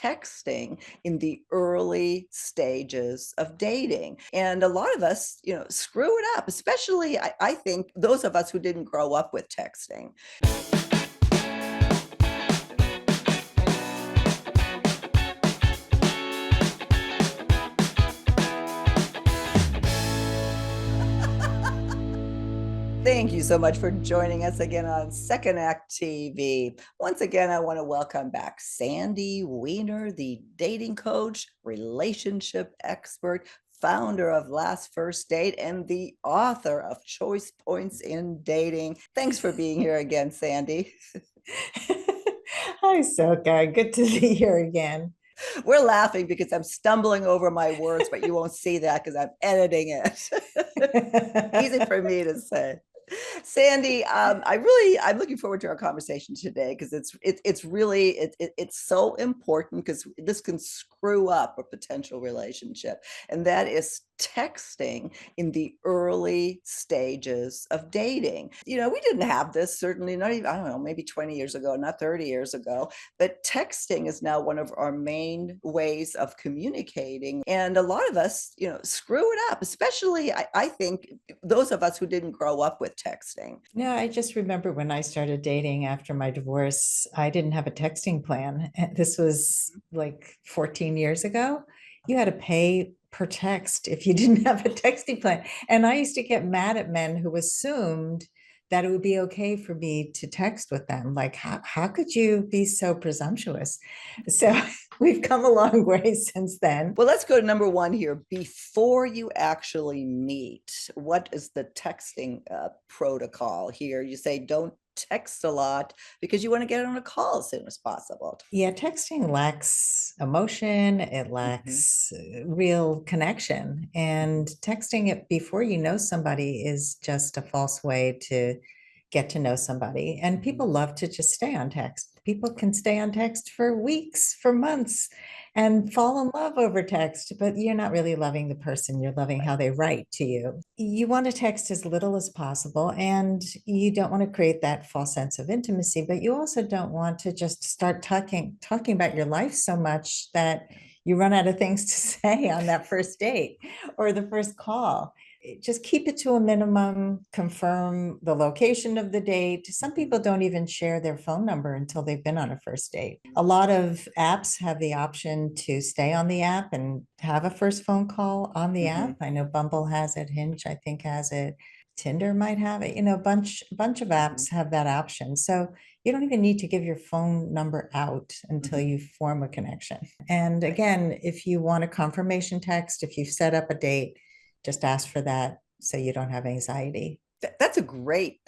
texting in the early stages of dating. And a lot of us, screw it up, especially I think those of us who didn't grow up with texting. Thank you so much for joining us again on Second Act TV. Once again, I want to welcome back Sandy Weiner, the dating coach, relationship expert, founder of Last First Date, and the author of Choice Points in Dating. Thanks for being here again, Sandy. Hi, Soka. Good to be here again. We're laughing because I'm stumbling over my words, but you won't see that because I'm editing it. Easy for me to say. Sandy, I'm looking forward to our conversation today because it's so important because this can screw up a potential relationship, and that is texting in the early stages of dating. We didn't have this, certainly not even, I don't know, maybe 20 years ago, not 30 years ago, but texting is now one of our main ways of communicating. And a lot of us, screw it up, especially I think those of us who didn't grow up with texting. No, I just remember when I started dating after my divorce, I didn't have a texting plan. This was like 14 years ago. You had to pay per text if you didn't have a texting plan. And I used to get mad at men who assumed that it would be okay for me to text with them. Like, how could you be so presumptuous? So we've come a long way since then. Well, let's go to number one here. Before you actually meet, what is the texting protocol here? You say don't text a lot because you want to get on a call as soon as possible. Yeah, texting lacks emotion, it Mhm. lacks real connection. And texting it before you know somebody is just a false way to get to know somebody. And Mhm. people love to just stay on text. People can stay on text for weeks, for months, and fall in love over text, but you're not really loving the person. You're loving how they write to you. You want to text as little as possible, and you don't want to create that false sense of intimacy, but you also don't want to just start talking about your life so much that you run out of things to say on that first date or the first call. Just keep it to a minimum, confirm the location of the date. Some Mhm. people don't even share their phone number until they've been on a first date. A lot of apps have the option to stay on the app and have a first phone call on the app. Mhm. I know Bumble has it, Hinge, I think, has it. Tinder might have it. A bunch of Mhm. apps have that option. So you don't even need to give your phone number out until Mhm. you form a connection. And again, if you want a confirmation text, if you've set up a date, just ask for that so you don't have anxiety. That's a great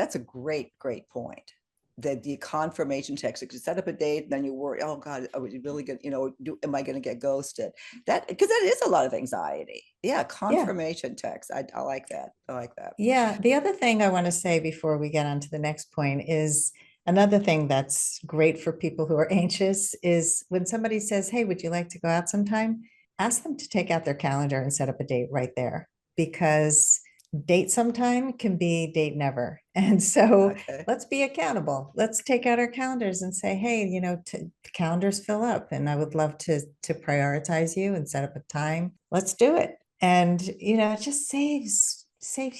point. The confirmation text, if you set up a date, then you worry, oh God, are we really good? Am I going to get ghosted? That because that is a lot of anxiety. Yeah, Yeah. confirmation text. I like that. I like that. Yeah. The other thing I want to say before we get on to the next point is another thing that's great for people who are anxious is when somebody says, hey, would you like to go out sometime? Ask them to take out their calendar and set up a date right there because date sometime can be date never. And so Okay. let's be accountable. Let's take out our calendars and say, hey, calendars fill up and I would love to prioritize you and set up a time. Let's do it. And it just saves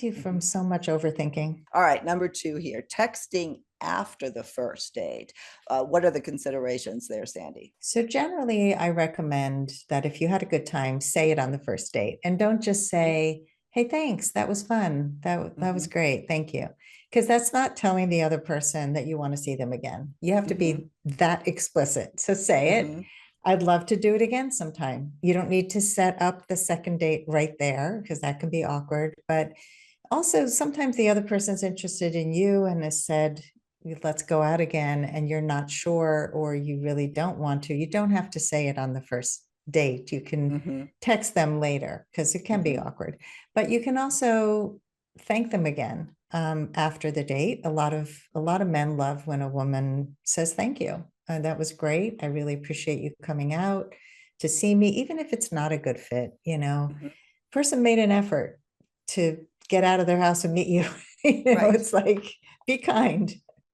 you from Mhm. so much overthinking. All right, number two here, texting after the first date. What are the considerations there, Sandy? So generally, I recommend that if you had a good time, say it on the first date and don't just Okay. say, "Hey, thanks, that was fun. That was Mhm. great. Thank you." Because that's not telling the other person that you want to see them again. You have to Mhm. be that explicit. So say it. Mhm. I'd love to do it again sometime. You don't need to set up the second date right there because that can be awkward, but also sometimes the other person's interested in you and has said, let's go out again, and you're not sure or you really don't want to. You don't have to say it on the first date. You can Mhm. text them later because it can be Mhm. awkward, but you can also thank them again after the date. A lot of men love when a woman says thank you. That was great. I really appreciate you coming out to see me, even if it's not a good fit. Mhm. Person made an effort to get out of their house and meet you. Right. It's like, be kind.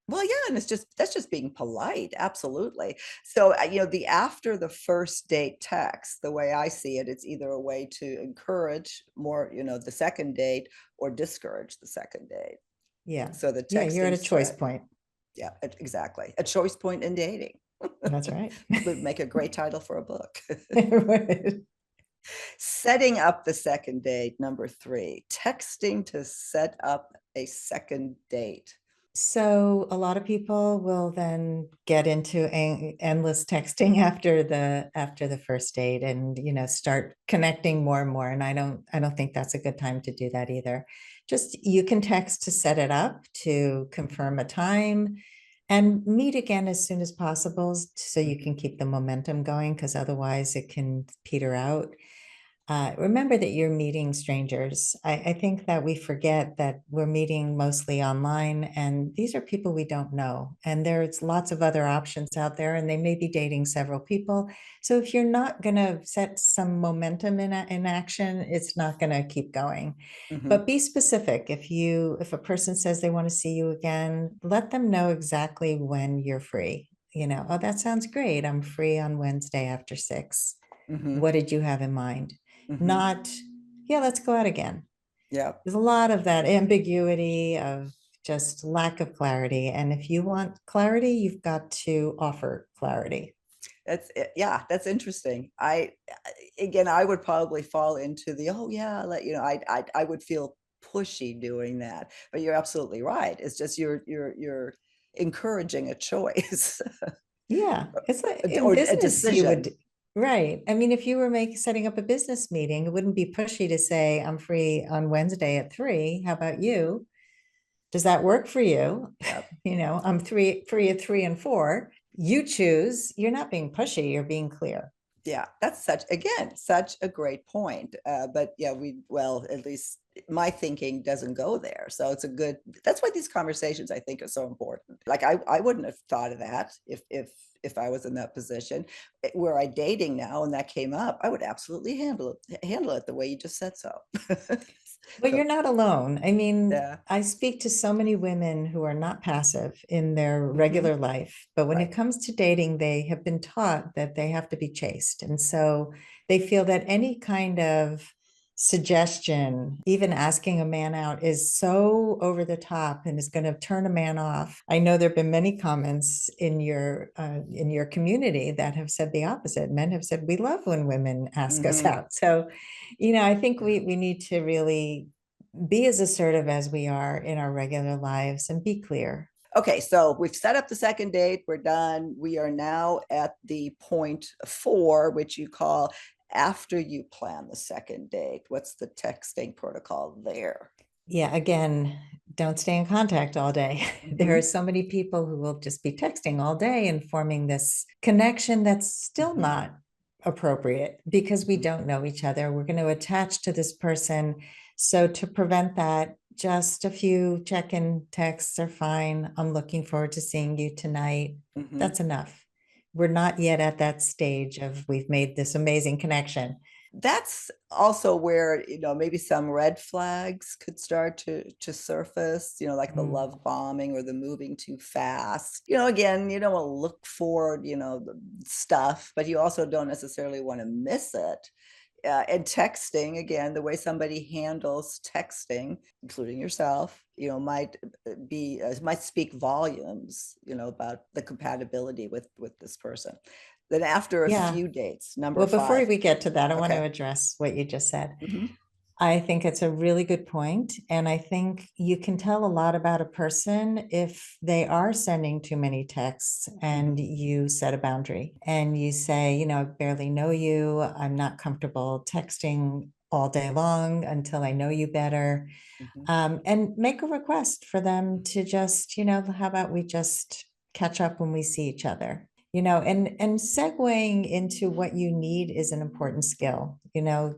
Well, yeah, and that's just being polite. Absolutely. So, the after the first date text, the way I see it, it's either a way to encourage more, the second date or discourage the second date. Yeah. So the Yeah, you're at texting a choice set, point. yeah, exactly. A choice point in dating That's right. would make a great title for a book. Right. Setting up the second date, number three, texting to set up a second date. So a lot of people will then get into endless texting after the first date, and start connecting more and more. And I don't think that's a good time to do that either. Just you can text to set it up, to confirm a time, and meet again as soon as possible so you Mhm. can keep the momentum going, because otherwise it can peter out. Remember that you're meeting strangers. I think that we forget that we're meeting mostly online, and these are people we don't know. And there's lots of other options out there, and they may be dating several people. So if you're not going to set some momentum in action, it's not going to keep going. Mhm. But be specific. If a person says they want to see you again, let them know exactly when you're free. Oh, that sounds great. I'm free on Wednesday after 6. Mhm. What did you have in mind? Mhm. Not, yeah, let's go out again. Yeah. There's a lot of that ambiguity of just lack of clarity. And if you want clarity, you've got to offer clarity. Yeah, that's interesting. Again, I would probably fall into the, oh yeah, I would feel pushy doing that. But you're absolutely right. It's just you're encouraging a choice Yeah. It's like in or a business, you decision. would, right. I mean, if you were setting up a business meeting, it wouldn't be pushy to say, I'm free on Wednesday at 3. How about you? Does that work for you? Yeah. I'm free at 3 and 4. You choose. You're not being pushy, you're being clear. Yeah, that's such a great point. But yeah, well, at least my thinking doesn't go there. So that's why these conversations I think are so important. Like I wouldn't have thought of that if I was in that position. Were I dating now and that came up, I would absolutely handle it the way you just said so. Well, So you're not alone. I mean, yeah. I speak to so many women who are not passive in their Hmm. regular life, but when it Right. comes to dating, they have been taught that they have to be chaste. And so they feel that any kind of suggestion, even asking a man out, is so over the top and is going to turn a man off. I know there have been many comments in your community that have said the opposite. Men have said, we love when women ask us Hmm. out. So I think we need to really be as assertive as we are in our regular lives and be clear. Okay, so we've set up the second date. We're done. We are now at the point four, which you call after you plan the second date. What's the texting protocol there? Yeah, again, don't stay in contact all day. There are Hmm. so many people who will just be texting all day and forming this connection that's still Hmm. not appropriate because we Hmm. don't know each other. We're going to attach to this person. So, to prevent that, just a few check in texts are fine. I'm looking forward to seeing you tonight. Hmm. That's enough. We're not yet at that stage of we've made this amazing connection. That's also where, maybe some red flags could start to surface, like the Mm. love bombing or the moving too fast. Again, you don't want to look for, the stuff, but you also don't necessarily want to miss it. And texting, again, the way somebody handles texting, including yourself, might speak volumes, about the compatibility with this person. Then after a Yeah. few dates, number Well, before five. we get to that, I want to Okay. address what you just said. Hmm. I think it's a really good point, and I think you can tell a lot about a person if they are sending too many texts and Hmm. you set a boundary and you say, I barely know you. I'm not comfortable texting all day long until I know you better. Hmm. And make a request for them to just, how about we just catch up when we see each other? And segueing into what you need is an important skill.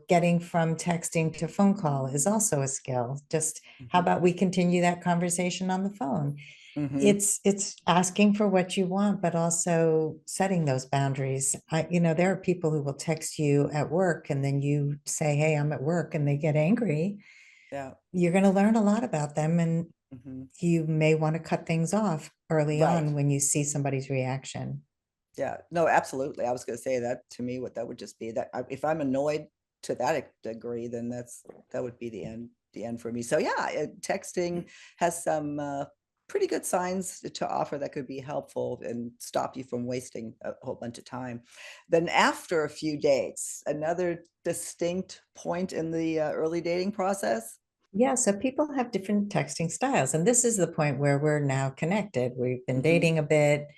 Getting from texting to phone call is also a skill. Just how Hmm. about we continue that conversation on the phone? Hmm. It's asking for what you want, but also setting those boundaries. There are people who will text you at work and then you say, "Hey, I'm at work," and they get angry. Yeah. You're going to learn a lot about them, and Mhm. You may want to cut things off early Right. on when you see somebody's reaction. Yeah, no, absolutely. I was going to say that to me, what that would just be that if I'm annoyed to that degree, then that would be the end for me. So yeah, texting has some pretty good signs to offer that could be helpful and stop you from wasting a whole bunch of time. Then after a few dates, another distinct point in the early dating process. Yeah, so people have different texting styles. And this is the point where we're now connected. We've been Hmm. dating a bit.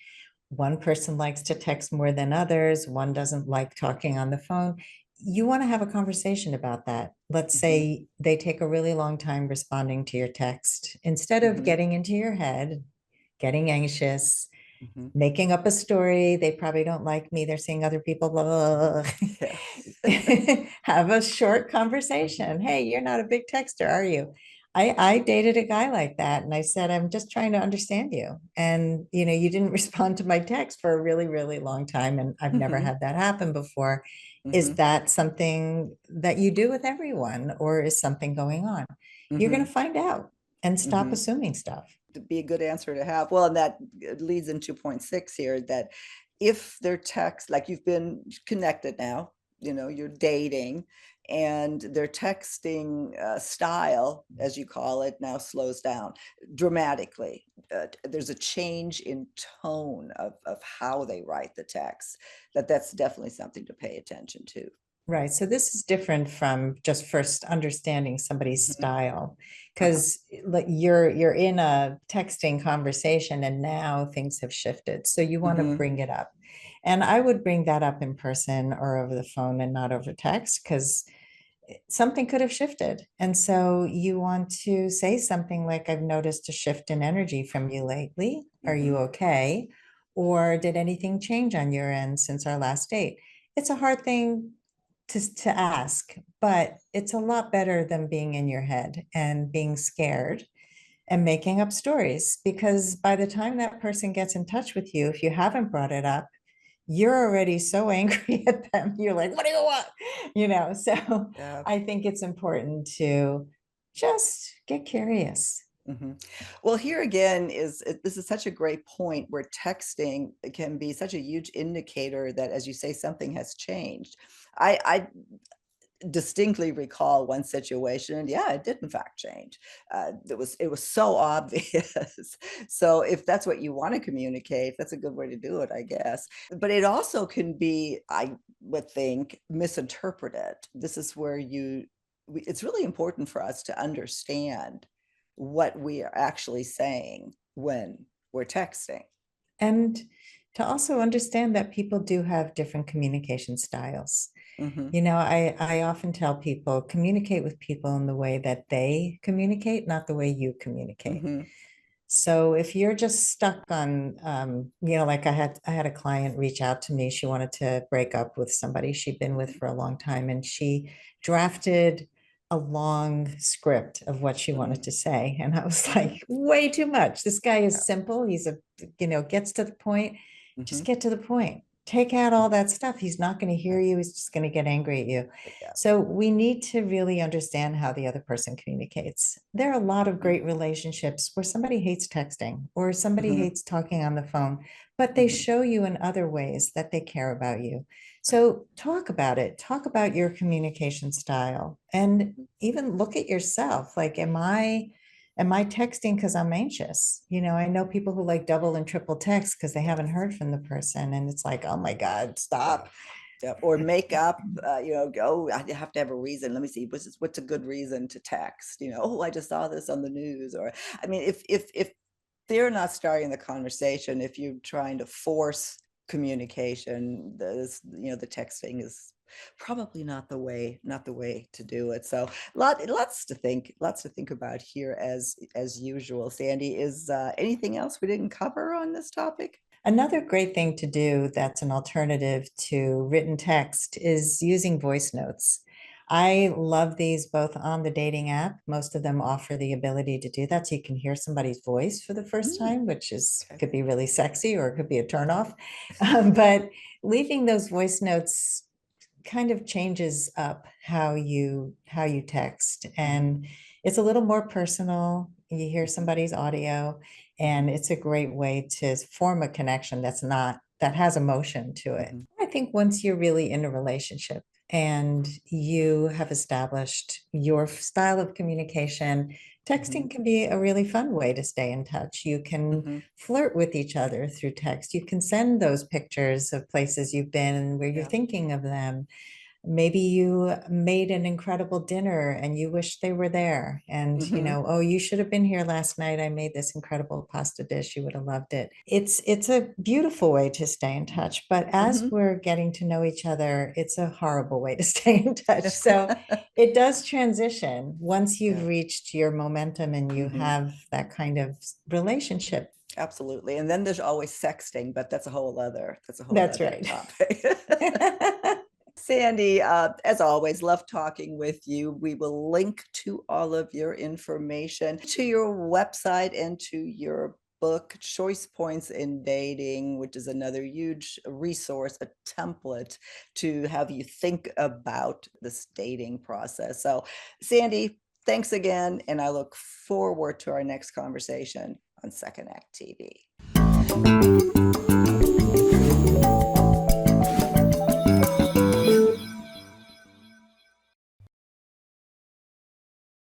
One person likes to text more than others. One doesn't like talking on the phone. You want to have a conversation about that. Let's Hmm. say they take a really long time responding to your text. Instead of Hmm. getting into your head, getting anxious, Hmm. making up a story. They probably don't like me. They're seeing other people, blah, blah, Yes. blah. Have a short conversation. Hey, you're not a big texter, are you? I dated a guy like that. And I said, I'm just trying to understand you. And, you didn't respond to my text for a really, really long time. And I've never Hmm. had that happen before. Is Hmm. that something that you do with everyone, or is something going on? You're going Hmm. to find out and stop Hmm. assuming stuff. To be a good answer to have. Well, and that leads into point six here, that if their text, like you've been connected now, you're dating, and their texting style, as you call it, now slows down dramatically. There's a change in tone of how they write the text. That's definitely something to pay attention to. Right. So this is different from just first understanding somebody's Mhm. style, Uh-huh. because like you're in a texting conversation and now things have shifted. So you want to Hmm. bring it up. And I would bring that up in person or over the phone and not over text, because something could have shifted. And so you want to say something like, I've noticed a shift in energy from you lately. Are you Hmm. okay? Or did anything change on your end since our last date? It's a hard thing to ask, but it's a lot better than being in your head and being scared and making up stories. Because by the time that person gets in touch with you, if you haven't brought it up, you're already so angry at them. You're like, what do you want? So Yeah. I think it's important to just get curious. Hmm. Well, here again this is such a great point where texting can be such a huge indicator that, as you say, something has changed. I distinctly recall one situation, and yeah, it did in fact change. It was so obvious. So if that's what you want to communicate, that's a good way to do it, I guess. But it also can be, I would think, misinterpreted. This is where it's really important for us to understand what we are actually saying when we're texting. And to also understand that people do have different communication styles. Hmm. I often tell people communicate with people in the way that they communicate, not the way you communicate. Hmm. So if you're just stuck on, like I had a client reach out to me. She wanted to break up with somebody she'd been with Hmm. for a long time, and she drafted a long script of what she wanted Hmm. to say. And I was Hmm. like, way too much. This guy Yeah. is simple. Gets to the point. Just Hmm. get to the point. Take out all that stuff. He's not going to hear you. He's just going to get angry at you. Yeah. So we need to really understand how the other person communicates. There are a lot of great relationships where somebody hates texting or somebody Hmm. hates talking on the phone, but they Hmm. show you in other ways that they care about you. So talk about it. Talk about your communication style and even look at yourself. Like, am I texting because I'm anxious? I know people who like double and triple text because they haven't Yes. heard from the person. And it's like, oh my God, Yeah. stop. Yeah. Or make up, go, I have to have a reason. Let me see, what's a good reason to text? Oh, I just saw this on the news. Or, I mean, if they're not starting the conversation, if you're trying to force communication, the texting is probably not the way to do it. So lots to think about here, as usual. Sandy, is anything else we didn't cover on this topic? Another great thing to do that's an alternative to written text is using voice notes. I love these both on the dating app. Most of them offer the ability to do that. So you can hear somebody's voice for the first Mm, time, which is okay. could be really sexy or it could be a turnoff. But leaving those voice notes kind of changes up how you text, Hmm. and it's a little more personal. You hear somebody's audio, and it's a great way to form a connection that has emotion to it. Mhm. I think once you're really in a relationship and you have established your style of communication, texting Mhm. can be a really fun way to stay in touch. You can Mhm. flirt with each other through text. You can send those pictures of places you've been where you're Yeah. thinking of them. Maybe you made an incredible dinner and you wish they were there. And, Mhm. oh, you should have been here last night. I made this incredible pasta dish. You would have loved it. It's a beautiful way to stay in touch. But as Mhm. we're getting to know each other, it's a horrible way to stay in touch. So it does transition once you've Yeah. reached your momentum and you Mhm. have that kind of relationship. Absolutely. And then there's always sexting, but that's a whole That's other right. topic. Sandy, as always, love talking with you. We will link to all of your information, to your website, and to your book, Choice Points in Dating, which is another huge resource, a template to have you think about this dating process. So, Sandy, thanks again. And I look forward to our next conversation on Second Act TV.